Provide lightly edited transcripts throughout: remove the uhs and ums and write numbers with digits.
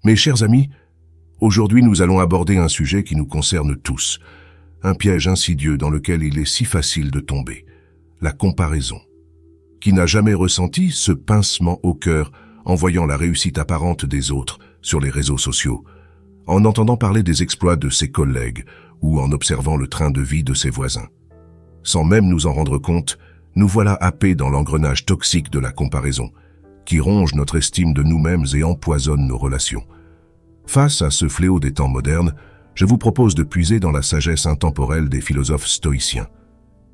Mes chers amis, aujourd'hui nous allons aborder un sujet qui nous concerne tous, un piège insidieux dans lequel il est si facile de tomber, la comparaison. Qui n'a jamais ressenti ce pincement au cœur en voyant la réussite apparente des autres sur les réseaux sociaux, en entendant parler des exploits de ses collègues ou en observant le train de vie de ses voisins? Sans même nous en rendre compte, nous voilà happés dans l'engrenage toxique de la comparaison, qui ronge notre estime de nous-mêmes et empoisonne nos relations. Face à ce fléau des temps modernes, je vous propose de puiser dans la sagesse intemporelle des philosophes stoïciens.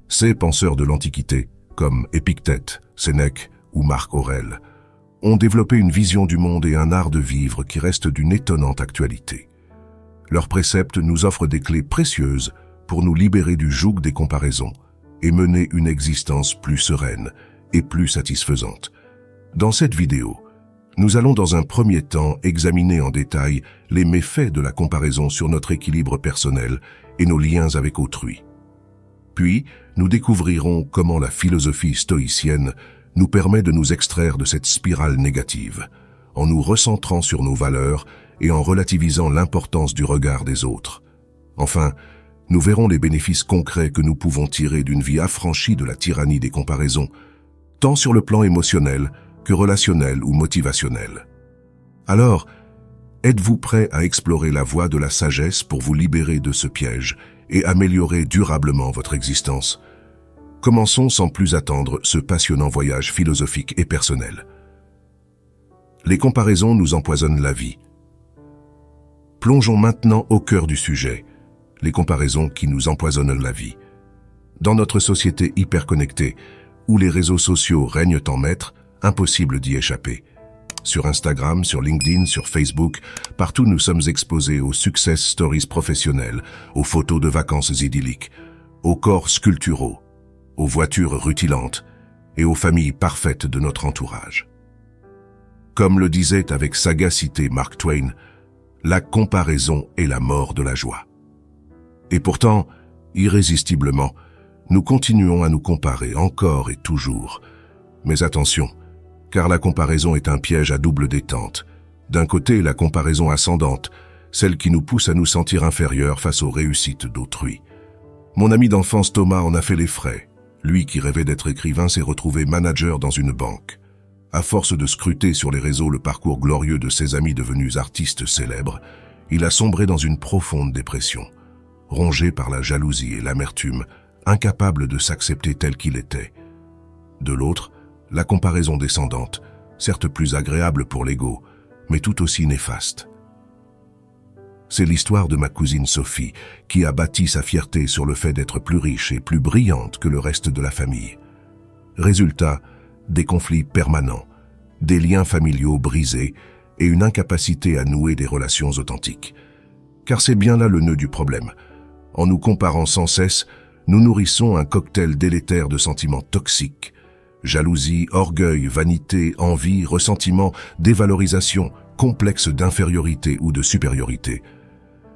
Ces penseurs de l'Antiquité, comme Épictète, Sénèque ou Marc Aurèle, ont développé une vision du monde et un art de vivre qui reste d'une étonnante actualité. Leurs préceptes nous offrent des clés précieuses pour nous libérer du joug des comparaisons et mener une existence plus sereine et plus satisfaisante. Dans cette vidéo, nous allons dans un premier temps examiner en détail les méfaits de la comparaison sur notre équilibre personnel et nos liens avec autrui. Puis, nous découvrirons comment la philosophie stoïcienne nous permet de nous extraire de cette spirale négative, en nous recentrant sur nos valeurs et en relativisant l'importance du regard des autres. Enfin, nous verrons les bénéfices concrets que nous pouvons tirer d'une vie affranchie de la tyrannie des comparaisons, tant sur le plan émotionnel que relationnel ou motivationnel. Alors, êtes-vous prêt à explorer la voie de la sagesse pour vous libérer de ce piège et améliorer durablement votre existence? Commençons sans plus attendre ce passionnant voyage philosophique et personnel. Les comparaisons nous empoisonnent la vie. Plongeons maintenant au cœur du sujet, les comparaisons qui nous empoisonnent la vie. Dans notre société hyperconnectée, où les réseaux sociaux règnent en maître, impossible d'y échapper. Sur Instagram, sur LinkedIn, sur Facebook, partout nous sommes exposés aux success stories professionnelles, aux photos de vacances idylliques, aux corps sculpturaux, aux voitures rutilantes et aux familles parfaites de notre entourage. Comme le disait avec sagacité Mark Twain, la comparaison est la mort de la joie. Et pourtant, irrésistiblement, nous continuons à nous comparer encore et toujours. Mais attention, car la comparaison est un piège à double détente. D'un côté, la comparaison ascendante, celle qui nous pousse à nous sentir inférieurs face aux réussites d'autrui. Mon ami d'enfance Thomas en a fait les frais. Lui qui rêvait d'être écrivain s'est retrouvé manager dans une banque. À force de scruter sur les réseaux le parcours glorieux de ses amis devenus artistes célèbres, il a sombré dans une profonde dépression, rongé par la jalousie et l'amertume, incapable de s'accepter tel qu'il était. De l'autre, la comparaison descendante, certes plus agréable pour l'ego, mais tout aussi néfaste. C'est l'histoire de ma cousine Sophie, qui a bâti sa fierté sur le fait d'être plus riche et plus brillante que le reste de la famille. Résultat, des conflits permanents, des liens familiaux brisés et une incapacité à nouer des relations authentiques. Car c'est bien là le nœud du problème. En nous comparant sans cesse, nous nourrissons un cocktail délétère de sentiments toxiques. Jalousie, orgueil, vanité, envie, ressentiment, dévalorisation, complexe d'infériorité ou de supériorité.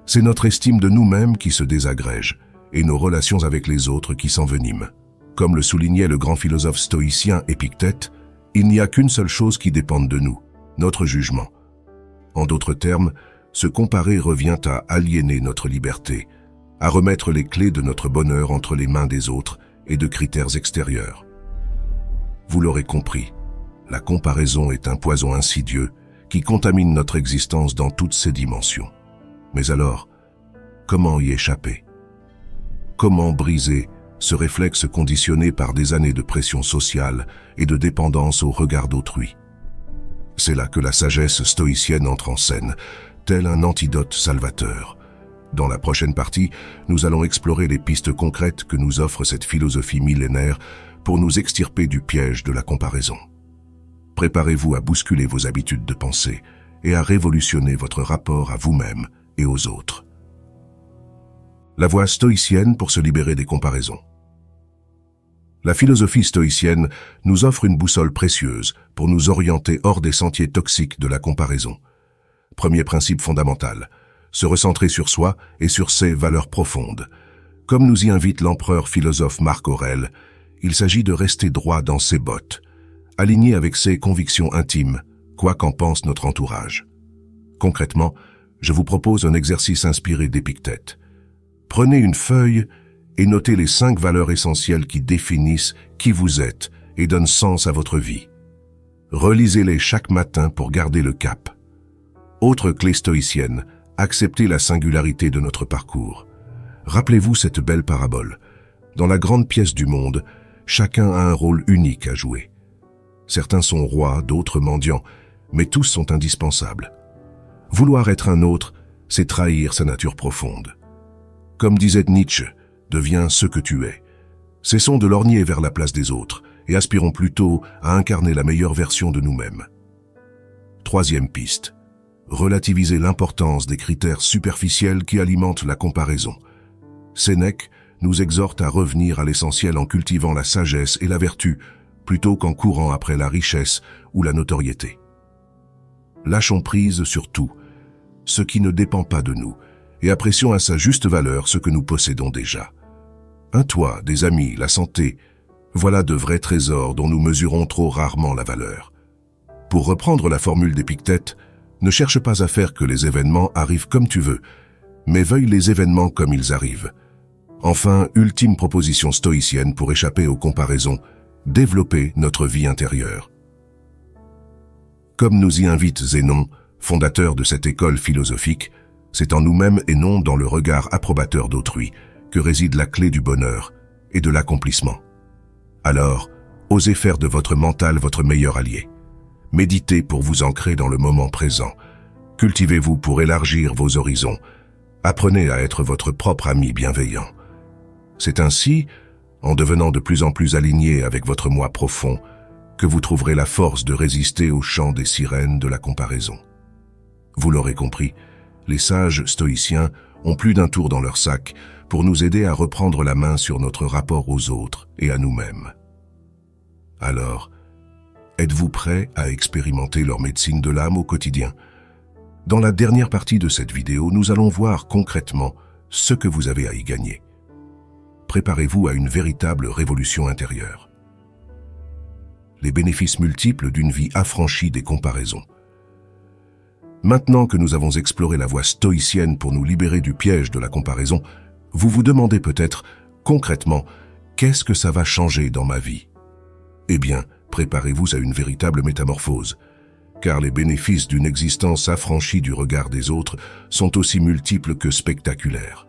C'est notre estime de nous-mêmes qui se désagrège et nos relations avec les autres qui s'enveniment. Comme le soulignait le grand philosophe stoïcien Épictète, il n'y a qu'une seule chose qui dépende de nous, notre jugement. En d'autres termes, se comparer revient à aliéner notre liberté, à remettre les clés de notre bonheur entre les mains des autres et de critères extérieurs. Vous l'aurez compris, la comparaison est un poison insidieux qui contamine notre existence dans toutes ses dimensions. Mais alors, comment y échapper? Comment briser ce réflexe conditionné par des années de pression sociale et de dépendance au regard d'autrui? C'est là que la sagesse stoïcienne entre en scène, tel un antidote salvateur. Dans la prochaine partie, nous allons explorer les pistes concrètes que nous offre cette philosophie millénaire pour nous extirper du piège de la comparaison. Préparez-vous à bousculer vos habitudes de pensée et à révolutionner votre rapport à vous-même et aux autres. La voie stoïcienne pour se libérer des comparaisons. La philosophie stoïcienne nous offre une boussole précieuse pour nous orienter hors des sentiers toxiques de la comparaison. Premier principe fondamental, se recentrer sur soi et sur ses valeurs profondes. Comme nous y invite l'empereur philosophe Marc Aurèle, il s'agit de rester droit dans ses bottes, aligné avec ses convictions intimes, quoi qu'en pense notre entourage. Concrètement, je vous propose un exercice inspiré d'Épictète. Prenez une feuille et notez les 5 valeurs essentielles qui définissent qui vous êtes et donnent sens à votre vie. Relisez-les chaque matin pour garder le cap. Autre clé stoïcienne, acceptez la singularité de notre parcours. Rappelez-vous cette belle parabole. Dans la grande pièce du monde, chacun a un rôle unique à jouer. Certains sont rois, d'autres mendiants, mais tous sont indispensables. Vouloir être un autre, c'est trahir sa nature profonde. Comme disait Nietzsche, deviens ce que tu es. Cessons de lorgner vers la place des autres et aspirons plutôt à incarner la meilleure version de nous-mêmes. 3e piste. Relativiser l'importance des critères superficiels qui alimentent la comparaison. Sénèque nous exhorte à revenir à l'essentiel en cultivant la sagesse et la vertu, plutôt qu'en courant après la richesse ou la notoriété. Lâchons prise sur tout, ce qui ne dépend pas de nous, et apprécions à sa juste valeur ce que nous possédons déjà. Un toit, des amis, la santé, voilà de vrais trésors dont nous mesurons trop rarement la valeur. Pour reprendre la formule d'Épictète, ne cherche pas à faire que les événements arrivent comme tu veux, mais veuille les événements comme ils arrivent. Enfin, ultime proposition stoïcienne pour échapper aux comparaisons, développer notre vie intérieure. Comme nous y invite Zénon, fondateur de cette école philosophique, c'est en nous-mêmes et non dans le regard approbateur d'autrui que réside la clé du bonheur et de l'accomplissement. Alors, osez faire de votre mental votre meilleur allié. Méditez pour vous ancrer dans le moment présent. Cultivez-vous pour élargir vos horizons. Apprenez à être votre propre ami bienveillant. C'est ainsi, en devenant de plus en plus aligné avec votre moi profond, que vous trouverez la force de résister au chant des sirènes de la comparaison. Vous l'aurez compris, les sages stoïciens ont plus d'un tour dans leur sac pour nous aider à reprendre la main sur notre rapport aux autres et à nous-mêmes. Alors, êtes-vous prêt à expérimenter leur médecine de l'âme au quotidien? Dans la dernière partie de cette vidéo, nous allons voir concrètement ce que vous avez à y gagner. Préparez-vous à une véritable révolution intérieure. Les bénéfices multiples d'une vie affranchie des comparaisons. Maintenant que nous avons exploré la voie stoïcienne pour nous libérer du piège de la comparaison, vous vous demandez peut-être, concrètement, qu'est-ce que ça va changer dans ma vie? Eh bien, préparez-vous à une véritable métamorphose, car les bénéfices d'une existence affranchie du regard des autres sont aussi multiples que spectaculaires.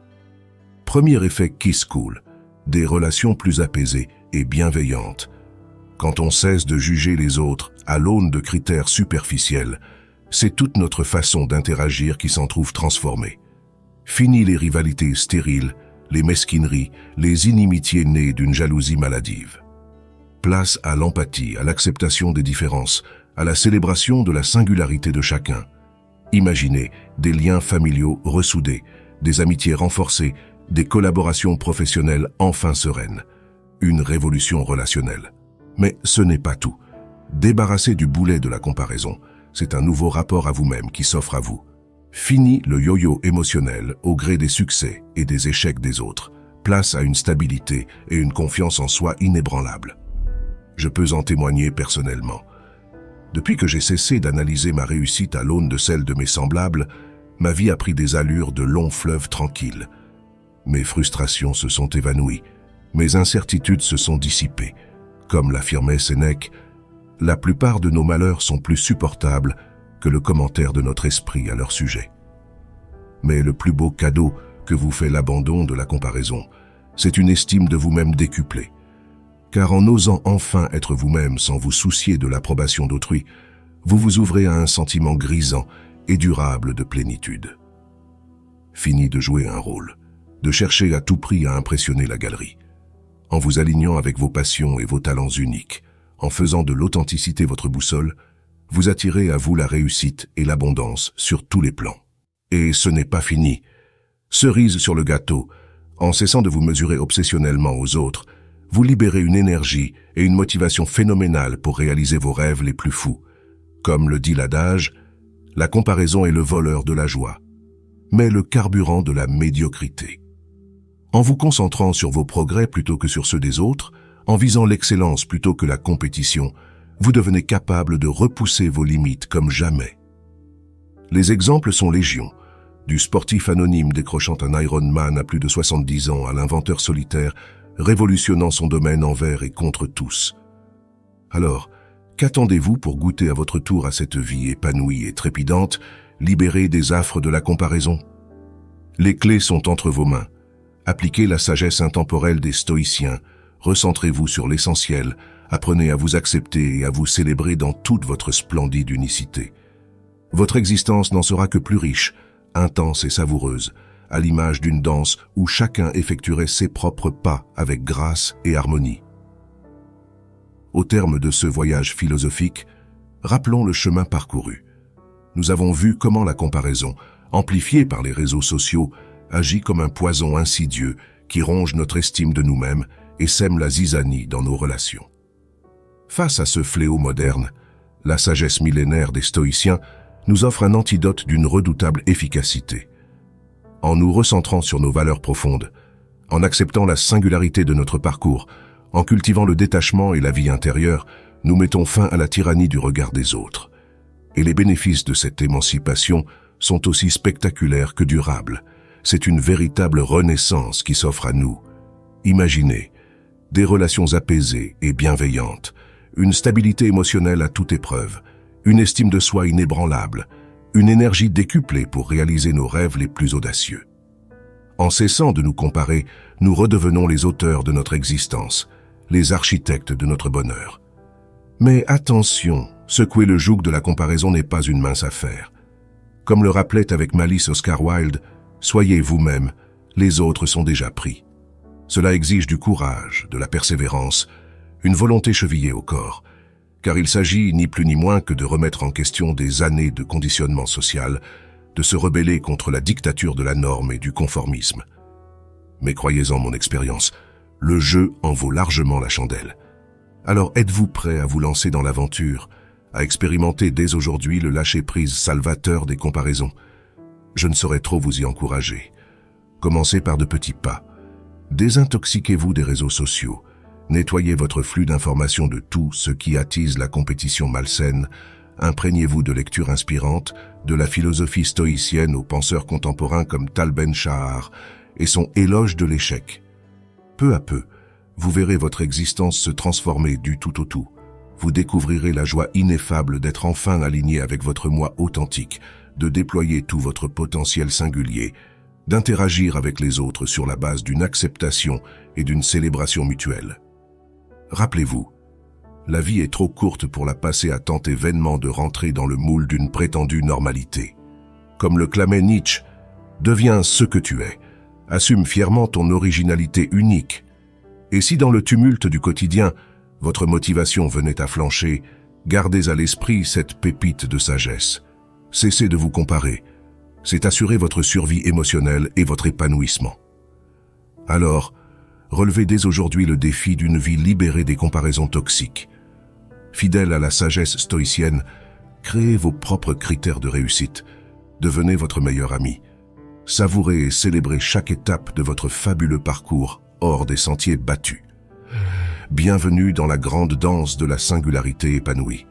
Premier effet Kiss Cool, des relations plus apaisées et bienveillantes. Quand on cesse de juger les autres à l'aune de critères superficiels, c'est toute notre façon d'interagir qui s'en trouve transformée. Fini les rivalités stériles, les mesquineries, les inimitiés nées d'une jalousie maladive. Place à l'empathie, à l'acceptation des différences, à la célébration de la singularité de chacun. Imaginez des liens familiaux ressoudés, des amitiés renforcées, des collaborations professionnelles enfin sereines. Une révolution relationnelle. Mais ce n'est pas tout. Débarrassez du boulet de la comparaison. C'est un nouveau rapport à vous-même qui s'offre à vous. Fini le yo-yo émotionnel au gré des succès et des échecs des autres. Place à une stabilité et une confiance en soi inébranlables. Je peux en témoigner personnellement. Depuis que j'ai cessé d'analyser ma réussite à l'aune de celle de mes semblables, ma vie a pris des allures de longs fleuves tranquilles. Mes frustrations se sont évanouies, mes incertitudes se sont dissipées. Comme l'affirmait Sénèque, la plupart de nos malheurs sont plus supportables que le commentaire de notre esprit à leur sujet. Mais le plus beau cadeau que vous fait l'abandon de la comparaison, c'est une estime de vous-même décuplée. Car en osant enfin être vous-même sans vous soucier de l'approbation d'autrui, vous vous ouvrez à un sentiment grisant et durable de plénitude. Fini de jouer un rôle, de chercher à tout prix à impressionner la galerie. En vous alignant avec vos passions et vos talents uniques, en faisant de l'authenticité votre boussole, vous attirez à vous la réussite et l'abondance sur tous les plans. Et ce n'est pas fini. Cerise sur le gâteau, en cessant de vous mesurer obsessionnellement aux autres, vous libérez une énergie et une motivation phénoménale pour réaliser vos rêves les plus fous. Comme le dit l'adage, la comparaison est le voleur de la joie, mais le carburant de la médiocrité. En vous concentrant sur vos progrès plutôt que sur ceux des autres, en visant l'excellence plutôt que la compétition, vous devenez capable de repousser vos limites comme jamais. Les exemples sont légion, du sportif anonyme décrochant un Ironman à plus de 70 ans à l'inventeur solitaire révolutionnant son domaine envers et contre tous. Alors, qu'attendez-vous pour goûter à votre tour à cette vie épanouie et trépidante, libérée des affres de la comparaison? Les clés sont entre vos mains. Appliquez la sagesse intemporelle des stoïciens, recentrez-vous sur l'essentiel, apprenez à vous accepter et à vous célébrer dans toute votre splendide unicité. Votre existence n'en sera que plus riche, intense et savoureuse, à l'image d'une danse où chacun effectuerait ses propres pas avec grâce et harmonie. Au terme de ce voyage philosophique, rappelons le chemin parcouru. Nous avons vu comment la comparaison, amplifiée par les réseaux sociaux, agit comme un poison insidieux qui ronge notre estime de nous-mêmes et sème la zizanie dans nos relations. Face à ce fléau moderne, la sagesse millénaire des stoïciens nous offre un antidote d'une redoutable efficacité. En nous recentrant sur nos valeurs profondes, en acceptant la singularité de notre parcours, en cultivant le détachement et la vie intérieure, nous mettons fin à la tyrannie du regard des autres. Et les bénéfices de cette émancipation sont aussi spectaculaires que durables. C'est une véritable renaissance qui s'offre à nous. Imaginez des relations apaisées et bienveillantes, une stabilité émotionnelle à toute épreuve, une estime de soi inébranlable, une énergie décuplée pour réaliser nos rêves les plus audacieux. En cessant de nous comparer, nous redevenons les auteurs de notre existence, les architectes de notre bonheur. Mais attention, secouer le joug de la comparaison n'est pas une mince affaire. Comme le rappelait avec malice Oscar Wilde, soyez vous-même, les autres sont déjà pris. Cela exige du courage, de la persévérance, une volonté chevillée au corps, car il s'agit ni plus ni moins que de remettre en question des années de conditionnement social, de se rebeller contre la dictature de la norme et du conformisme. Mais croyez-en mon expérience, le jeu en vaut largement la chandelle. Alors êtes-vous prêt à vous lancer dans l'aventure, à expérimenter dès aujourd'hui le lâcher-prise salvateur des comparaisons? Je ne saurais trop vous y encourager. Commencez par de petits pas. Désintoxiquez-vous des réseaux sociaux. Nettoyez votre flux d'informations de tout ce qui attise la compétition malsaine. Imprégnez-vous de lectures inspirantes, de la philosophie stoïcienne aux penseurs contemporains comme Tal Ben-Shahar et son éloge de l'échec. Peu à peu, vous verrez votre existence se transformer du tout au tout. Vous découvrirez la joie ineffable d'être enfin aligné avec votre moi authentique, de déployer tout votre potentiel singulier, d'interagir avec les autres sur la base d'une acceptation et d'une célébration mutuelle. Rappelez-vous, la vie est trop courte pour la passer à tenter vainement de rentrer dans le moule d'une prétendue normalité. Comme le clamait Nietzsche, deviens ce que tu es, assume fièrement ton originalité unique. Et si dans le tumulte du quotidien, votre motivation venait à flancher, gardez à l'esprit cette pépite de sagesse. Cessez de vous comparer. C'est assurer votre survie émotionnelle et votre épanouissement. Alors, relevez dès aujourd'hui le défi d'une vie libérée des comparaisons toxiques. Fidèle à la sagesse stoïcienne, créez vos propres critères de réussite. Devenez votre meilleur ami. Savourez et célébrez chaque étape de votre fabuleux parcours hors des sentiers battus. Bienvenue dans la grande danse de la singularité épanouie.